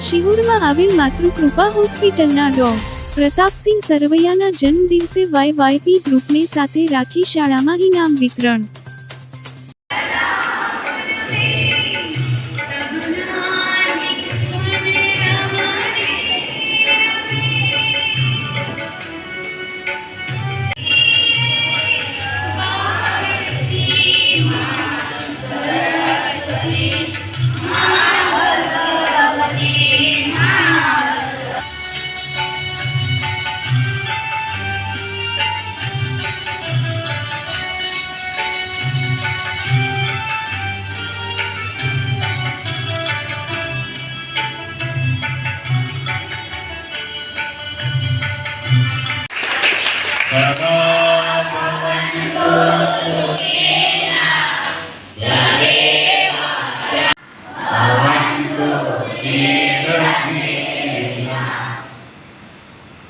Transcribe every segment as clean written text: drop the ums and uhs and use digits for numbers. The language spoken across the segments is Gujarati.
શિહોરમાં આવેલ માતૃકૃપા હોસ્પિટલના ડો. પ્રતાપસિંહ સરવૈયાના જન્મદિવસે વાયવાયપી ગ્રુપને સાથે રાખી શાળામાં ઇનામ વિતરણ.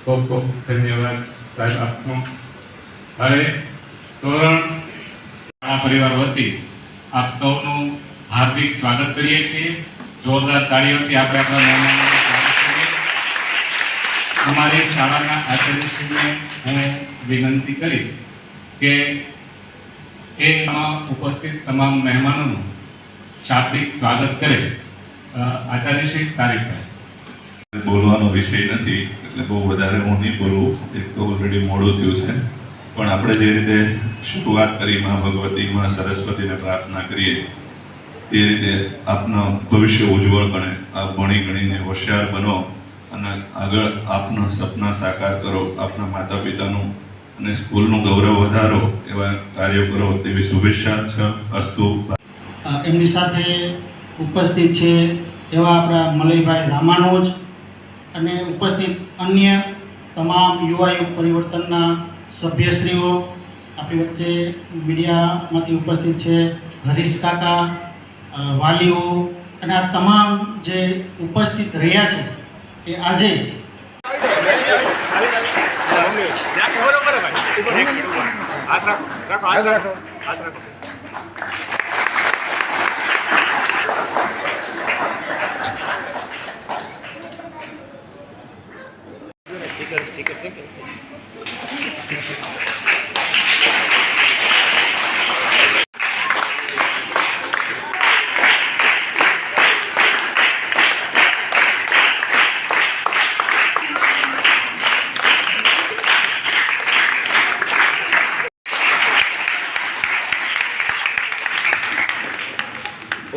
ખૂબ ખૂબ ધન્યવાદ સાહેબ આપનો. હવે તોરણ પરિવાર વતી આપ સૌનું હાર્દિક સ્વાગત કરીએ છીએ. જોરદાર તાળીઓથી આપણે આપણા મહેમાનોનું સ્વાગત કરીએ. અમારી શાળાના આચાર્યશ્રીને હું વિનંતી કરીશ કે એમાં ઉપસ્થિત તમામ મહેમાનોનું શાબ્દિક સ્વાગત કરે. આચાર્યશ્રી તારીખભાઈ. બોલવાનો વિષય નથી એટલે બહુ વધારે હું નહીં બોલું, એક તો ઓલરેડી મોડું થયું છે. પણ આપણે જે રીતે શરૂઆત કરી માં ભગવતી માં સરસ્વતીને પ્રાર્થના કરીએ તે રીતે આપના ભવિષ્ય ઉજ્જવળ બને, આપ ભણી ગણીને હોશિયાર બનો અને આગળ આપના સપના સાકાર કરો, આપના માતા પિતાનું અને સ્કૂલનું ગૌરવ વધારો એવા કાર્યો કરો તેવી શુભેચ્છા છે. અસ્તુ. એમની સાથે ઉપસ્થિત છે એવા આપણા મલયભાઈ રામાનુજ અને ઉપસ્થિત અન્ય તમામ યુવા યુગ પરિવર્તનના સભ્યશ્રીઓ આપણી વચ્ચે મીડિયામાંથી ઉપસ્થિત છે, હરીશ કાકા, વાલીઓ અને આ તમામ જે ઉપસ્થિત રહ્યા છે એ આજે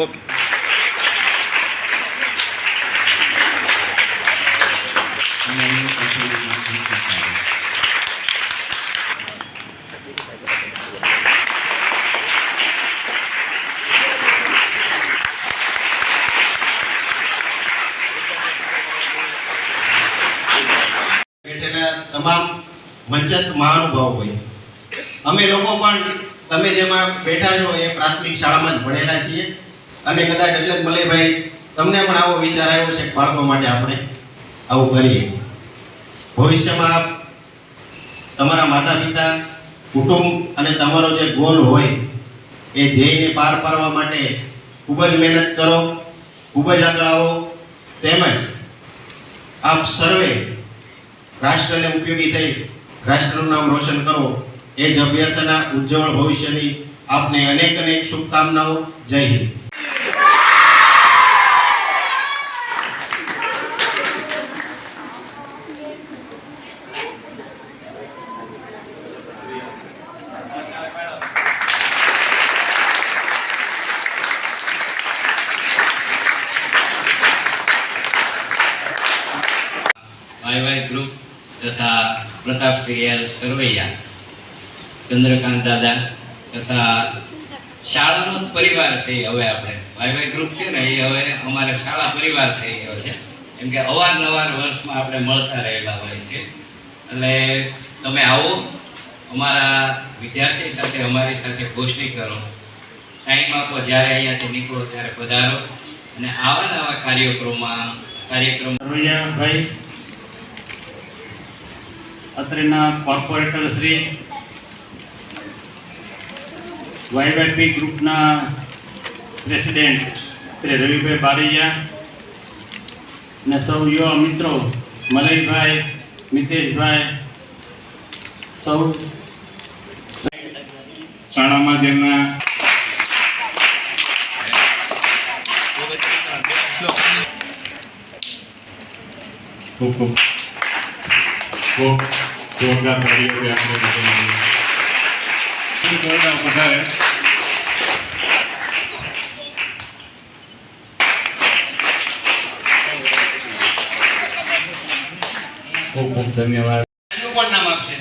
ઓકે. બેઠેલા તમામ મંચસ્થ મહાનુભાવો હોય, અમે લોકો પણ તમે જેમાં બેઠા છો એ પ્રાથમિક શાળામાં જ ભણેલા છીએ અને કદાચ એટલે જ મલયભાઈ તમને પણ આવો વિચાર આવ્યો છે કે બાળકો માટે આપણે આવું કરીએ. ભવિષ્યમાં આપ તમારા માતા પિતા, કુટુંબ અને તમારો જે ગોલ હોય એ ધ્યેયને પાર પાડવા માટે ખૂબ જ મહેનત કરો, ખૂબ જ આગળ આવો, તેમજ આપ સર્વે રાષ્ટ્રને ઉપયોગી થઈ રાષ્ટ્રનું નામ રોશન કરો એ જ અભ્યર્થના. ઉજ્જવળ ભવિષ્યની આપને અનેક અનેક શુભકામનાઓ. જય હિન્દ. વાયવાય ગ્રુપ તથા પ્રતાપસિંહ એલ સરવૈયા, ચંદ્રકાંત દાદા તથા શાળાનો પરિવાર છે. હવે આપણે વાયવાય ગ્રુપ છે ને એ હવે અમારે શાળા પરિવાર થઈ ગયો છે, કેમ કે અવારનવાર વર્ષમાં આપણે મળતા રહેલા હોય છે. એટલે તમે આવો, અમારા વિદ્યાર્થી સાથે અમારી સાથે ગોષ્ઠી કરો, ટાઈમ આપો, જ્યારે અહીંયાથી નીકળો ત્યારે પધારો અને આવા નવા કાર્યક્રમ સરવૈયાભાઈ, અત્રેના કોર્પોરેટર શ્રી, વાયવાયપી ગ્રુપના પ્રેસિડેન્ટ શ્રી રવિભાઈ બારૈયા, અને સૌ યુવા મિત્રો મલયભાઈ, મિતેશભાઈ, સૌ શાળામાં જેમના ખૂબ ખૂબ ખૂબ જોરદાર તાળીઓથી આપણે જોરદાર વધારે ખૂબ ખૂબ ધન્યવાદ. એનું કોણ નામ આપશે?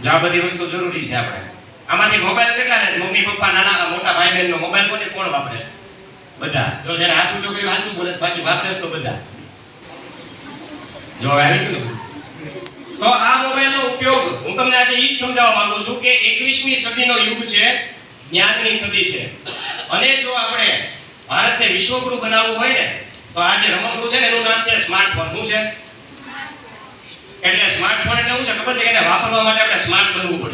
જો આ બધી વસ્તુ જરૂરી છે આપણે. આમાંથી મોબાઈલ કેટલા છે? મમ્મી પપ્પા નાના મોટા ભાઈ બહેનનો મોબાઈલ કોણ વાપરે છે? બધા. જો જેને હાથ ઊંચો કર્યો હાથ બોલે છે, બાકી વાપરે તો બધા. જો હવે આવી ગયું. તો આ મોબાઈલનો ઉપયોગ હું તમને આજે એ જ સમજાવવા માંગુ છું કે 21મી સદીનો યુગ છે, જ્ઞાનની સદી છે. અને જો આપણે ભારતને વિશ્વગુરુ બનાવવું હોય ને તો આ જે રમકડું છે ને એનું નામ છે સ્માર્ટફોન. શું છે? એટલે સ્માર્ટફોન એટલે શું છે ખબર છે કે એને વાપરવા માટે આપણે સ્માર્ટ બનવું પડે.